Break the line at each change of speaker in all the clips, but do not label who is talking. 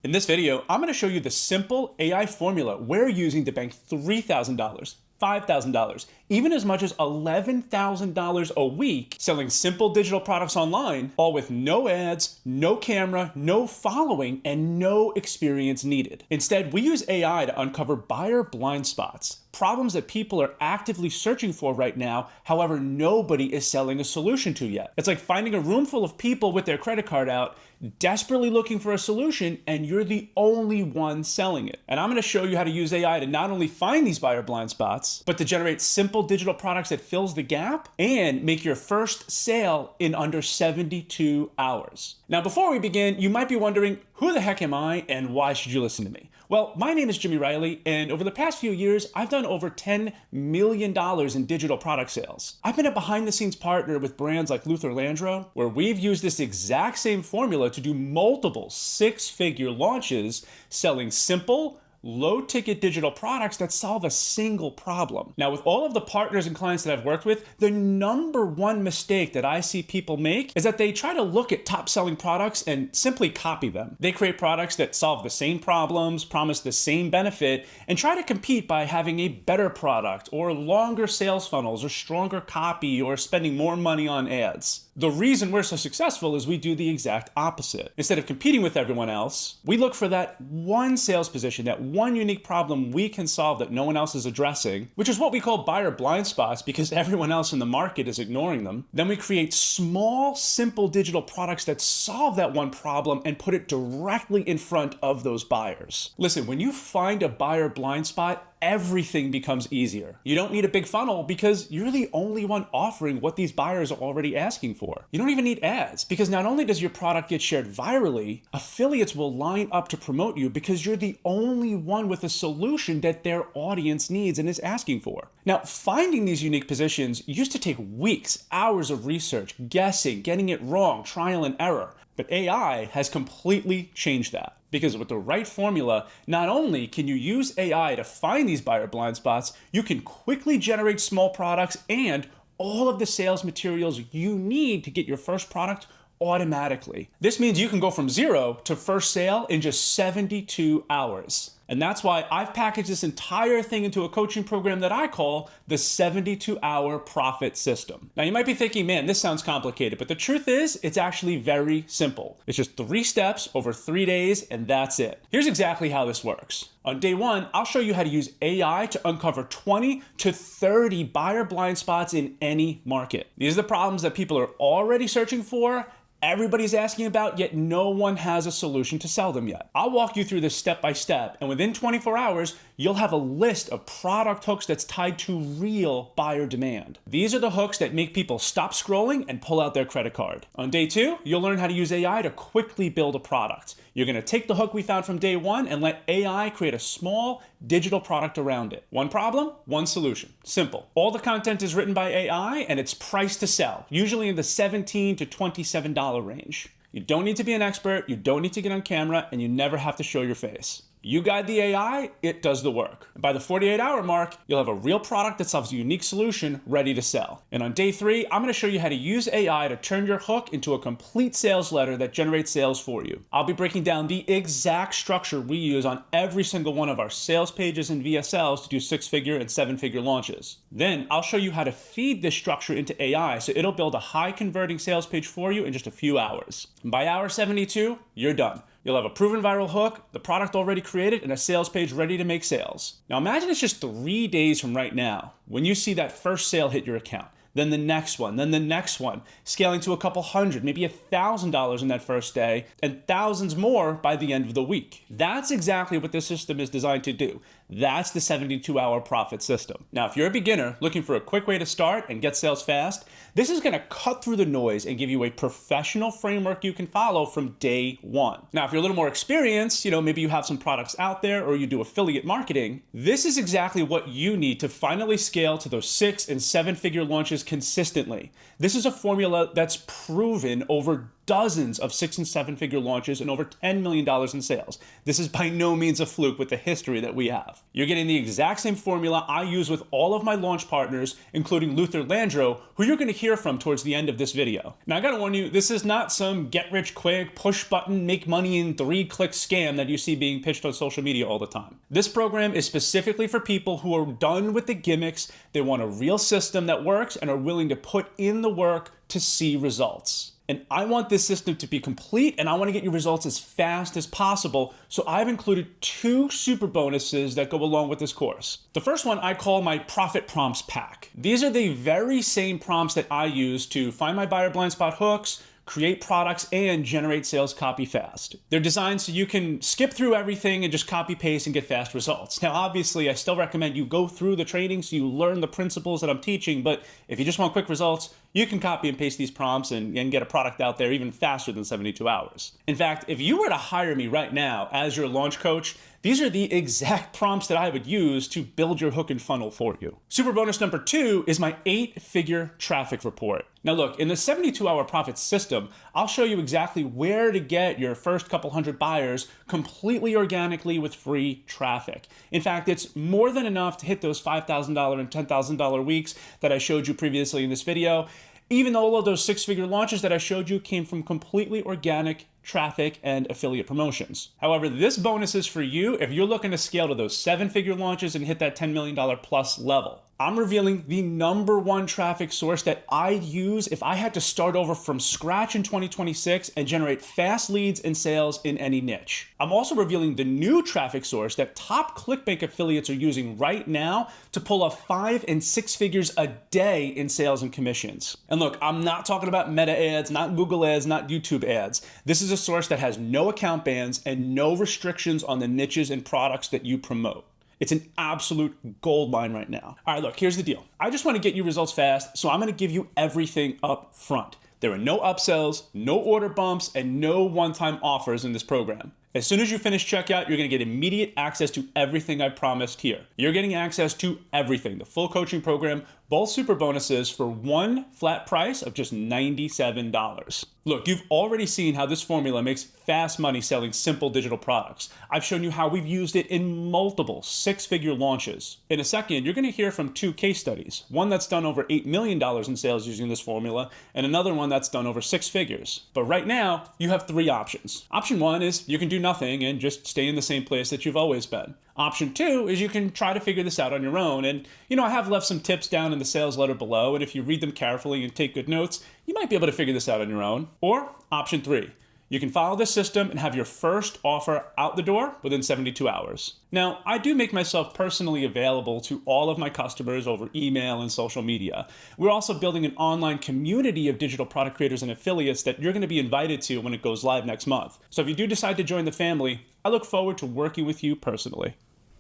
In this video, I'm going to show you the simple AI formula we're using to bank $3,000, $5,000, even as much as $11,000 a week selling simple digital products online, all with no ads, no camera, no following, and no experience needed. Instead, we use AI to uncover buyer blind spots, problems that people are actively searching for right now, however, nobody is selling a solution to yet. It's like finding a room full of people with their credit card out, desperately looking for a solution, and you're the only one selling it. And I'm going to show you how to use AI to not only find these buyer blind spots, but to generate simple digital products that fills the gap and make your first sale in under 72 hours. Now, before we begin, you might be wondering, who the heck am I and why should you listen to me? Well, my name is Jimmy Riley, and over the past few years, I've done over $10 million in digital product sales. I've been a behind-the-scenes partner with brands like Luther Landro, where we've used this exact same formula to do multiple six-figure launches selling simple, low-ticket digital products that solve a single problem. Now, with all of the partners and clients that I've worked with, the number one mistake that I see people make is that they try to look at top-selling products and simply copy them. They create products that solve the same problems, promise the same benefit, and try to compete by having a better product or longer sales funnels or stronger copy or spending more money on ads. The reason we're so successful is we do the exact opposite. Instead of competing with everyone else, we look for that one sales position, that one unique problem we can solve that no one else is addressing, which is what we call buyer blind spots because everyone else in the market is ignoring them. Then we create small, simple digital products that solve that one problem and put it directly in front of those buyers. Listen, when you find a buyer blind spot, everything becomes easier. You don't need a big funnel because you're the only one offering what these buyers are already asking for. You don't even need ads because not only does your product get shared virally, affiliates will line up to promote you because you're the only one with a solution that their audience needs and is asking for. Now, finding these unique positions used to take weeks, hours of research, guessing, getting it wrong, trial and error. But AI has completely changed that. Because with the right formula, not only can you use AI to find these buyer blind spots, you can quickly generate small products and all of the sales materials you need to get your first product automatically. This means you can go from zero to first sale in just 72 hours. And that's why I've packaged this entire thing into a coaching program that I call the 72-hour profit system. Now you might be thinking, man, this sounds complicated, but the truth is it's actually very simple. It's just 3 steps over 3 days and that's it. Here's exactly how this works. On day 1, I'll show you how to use AI to uncover 20 to 30 buyer blind spots in any market. These are the problems that people are already searching for, everybody's asking about, yet no one has a solution to sell them yet. I'll walk you through this step by step, and within 24 hours, you'll have a list of product hooks that's tied to real buyer demand. These are the hooks that make people stop scrolling and pull out their credit card. On day 2, you'll learn how to use AI to quickly build a product. You're gonna take the hook we found from day 1 and let AI create a small digital product around it. One problem, one solution. Simple. All the content is written by AI and it's priced to sell, usually in the $17 to $27 range. You don't need to be an expert, you don't need to get on camera, and you never have to show your face. You guide the AI, it does the work. And by the 48-hour mark, you'll have a real product that solves a unique solution ready to sell. And on day 3, I'm gonna show you how to use AI to turn your hook into a complete sales letter that generates sales for you. I'll be breaking down the exact structure we use on every single one of our sales pages and VSLs to do 6-figure and 7-figure launches. Then I'll show you how to feed this structure into AI so it'll build a high converting sales page for you in just a few hours. And by hour 72, you're done. You'll have a proven viral hook, the product already created, and a sales page ready to make sales. Now imagine it's just 3 days from right now when you see that first sale hit your account. Then the next one, then the next one, scaling to a couple hundred, maybe $1,000 in that first day, and thousands more by the end of the week. That's exactly what this system is designed to do. That's the 72-hour profit system. Now, if you're a beginner looking for a quick way to start and get sales fast, this is gonna cut through the noise and give you a professional framework you can follow from day 1. Now, if you're a little more experienced, maybe you have some products out there or you do affiliate marketing, this is exactly what you need to finally scale to those 6- and 7-figure launches consistently. This is a formula that's proven over dozens of 6- and 7-figure launches and over $10 million in sales. This is by no means a fluke with the history that we have. You're getting the exact same formula I use with all of my launch partners, including Luther Landro, who you're going to hear from towards the end of this video. Now, I gotta warn you, this is not some get-rich-quick, push-button, make money in 3-click scam that you see being pitched on social media all the time. This program is specifically for people who are done with the gimmicks. They want a real system that works and are willing to put in the work to see results. And I want this system to be complete, and I want to get you results as fast as possible. So I've included 2 super bonuses that go along with this course. The first one I call my Profit Prompts Pack. These are the very same prompts that I use to find my buyer blind spot hooks, create products, and generate sales copy fast. They're designed so you can skip through everything and just copy paste and get fast results. Now, obviously, I still recommend you go through the training so you learn the principles that I'm teaching, but if you just want quick results, you can copy and paste these prompts and get a product out there even faster than 72 hours. In fact, if you were to hire me right now as your launch coach, these are the exact prompts that I would use to build your hook and funnel for you. Super bonus number 2 is my 8-figure traffic report. Now look, in the 72-hour profit system, I'll show you exactly where to get your first couple hundred buyers completely organically with free traffic. In fact, it's more than enough to hit those $5,000 and $10,000 weeks that I showed you previously in this video. Even though all of those 6-figure launches that I showed you came from completely organic traffic and affiliate promotions. However, this bonus is for you if you're looking to scale to those 7-figure launches and hit that $10 million plus level. I'm revealing the #1 traffic source that I'd use if I had to start over from scratch in 2026 and generate fast leads and sales in any niche. I'm also revealing the new traffic source that top ClickBank affiliates are using right now to pull off 5 and 6 figures a day in sales and commissions. And look, I'm not talking about Meta ads, not Google ads, not YouTube ads. This is a source that has no account bans and no restrictions on the niches and products that you promote. It's an absolute gold mine right now. All right, look, here's the deal. I just want to get you results fast, so I'm going to give you everything up front. There are no upsells, no order bumps, and no one-time offers in this program. As soon as you finish checkout, you're going to get immediate access to everything I promised here. You're getting access to everything, the full coaching program, both super bonuses for one flat price of just $97. Look, you've already seen how this formula makes fast money selling simple digital products. I've shown you how we've used it in multiple 6-figure launches. In a second, you're going to hear from 2 case studies, one that's done over $8 million in sales using this formula, and another one that's done over 6 figures. But right now, you have 3 options. Option 1 is you can do nothing and just stay in the same place that you've always been. Option 2 is you can try to figure this out on your own. And I have left some tips down in the sales letter below, and if you read them carefully and take good notes, you might be able to figure this out on your own. Or option 3, you can follow this system and have your first offer out the door within 72 hours. Now, I do make myself personally available to all of my customers over email and social media. We're also building an online community of digital product creators and affiliates that you're going to be invited to when it goes live next month. So if you do decide to join the family, I look forward to working with you personally.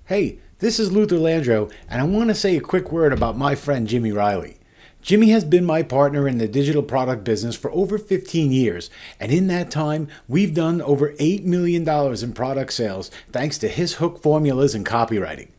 Hey, this is Luther Landro, and I want to say a quick word about my friend Jimmy Riley. Jimmy has been my partner in the digital product business for over 15 years, and in that time, we've done over $8 million in product sales thanks to his hook formulas and copywriting.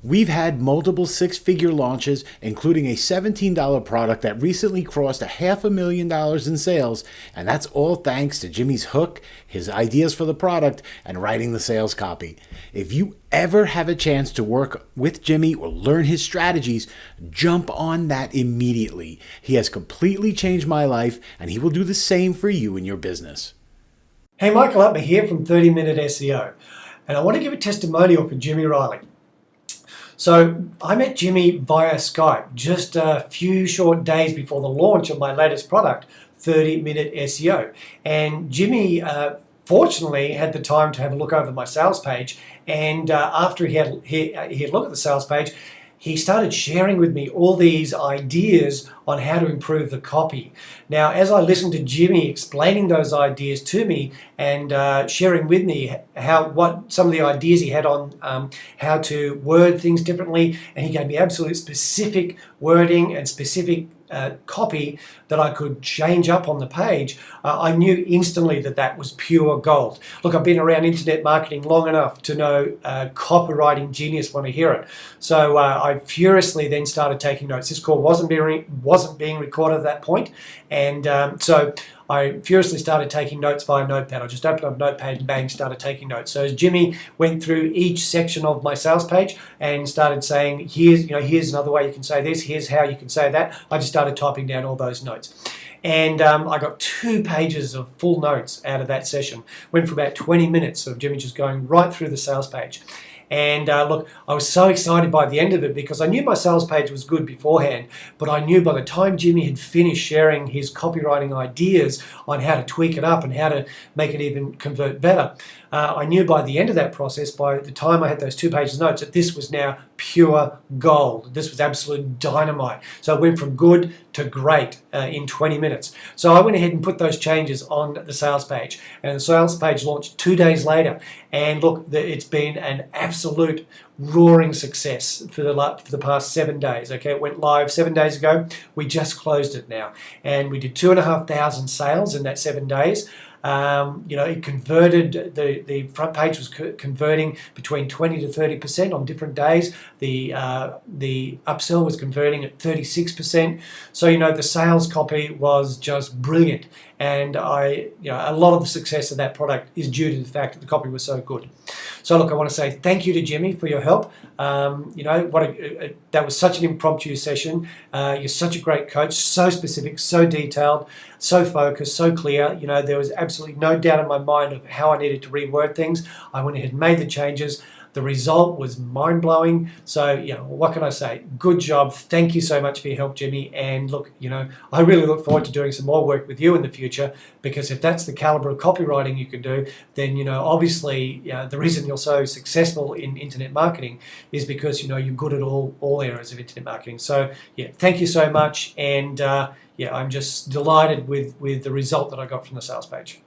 We've had multiple 6-figure launches, including a $17 product that recently crossed $500,000 in sales, and that's all thanks to Jimmy's hook, his ideas for the product, and writing the sales copy. If you ever have a chance to work with Jimmy or learn his strategies, jump on that immediately. He has completely changed my life, and he will do the same for you in your business.
Hey, Michael Upmer here from 30 Minute SEO, and I want to give a testimonial for Jimmy Riley. So I met Jimmy via Skype just a few short days before the launch of my latest product, 30 Minute SEO. And Jimmy, fortunately, had the time to have a look over my sales page. And after he had a look at the sales page, he started sharing with me all these ideas on how to improve the copy. Now, as I listened to Jimmy explaining those ideas to me and sharing with me what some of the ideas he had on how to word things differently, and he gave me absolute specific wording and specific copy that I could change up on the page, I knew instantly that that was pure gold. Look, I've been around internet marketing long enough to know copywriting genius when I hear it. So I furiously then started taking notes. This call wasn't being recorded at that point, and so I furiously started taking notes via Notepad. I just opened up Notepad and bang, started taking notes. So as Jimmy went through each section of my sales page and started saying, here's another way you can say this, here's how you can say that, I just started typing down all those notes. And I got 2 pages of full notes out of that session. Went for about 20 minutes of Jimmy just going right through the sales page. And look, I was so excited by the end of it because I knew my sales page was good beforehand, but I knew by the time Jimmy had finished sharing his copywriting ideas on how to tweak it up and how to make it even convert better, I knew by the end of that process, by the time I had those 2 pages of notes, that this was now pure gold. This was absolute dynamite. So it went from good to great in 20 minutes. So I went ahead and put those changes on the sales page, and the sales page launched 2 days later. And look, it's been an absolute roaring success for the past 7 days. Okay, it went live 7 days ago. We just closed it now, and we did 2,500 sales in that 7 days. It converted, the front page was converting between 20 to 30% on different days. The upsell was converting at 36%. So, the sales copy was just brilliant. And a lot of the success of that product is due to the fact that the copy was so good. So look, I want to say thank you to Jimmy for your help. That was such an impromptu session. You're such a great coach, so specific, so detailed, so focused, so clear. There was absolutely no doubt in my mind of how I needed to reword things. I went ahead and made the changes. The result was mind-blowing. So, what can I say? Good job. Thank you so much for your help, Jimmy. And look, I really look forward to doing some more work with you in the future, because if that's the caliber of copywriting you can do, then, obviously, the reason you're so successful in internet marketing is because, you're good at all areas of internet marketing. So, thank you so much. And, I'm just delighted with the result that I got from the sales page.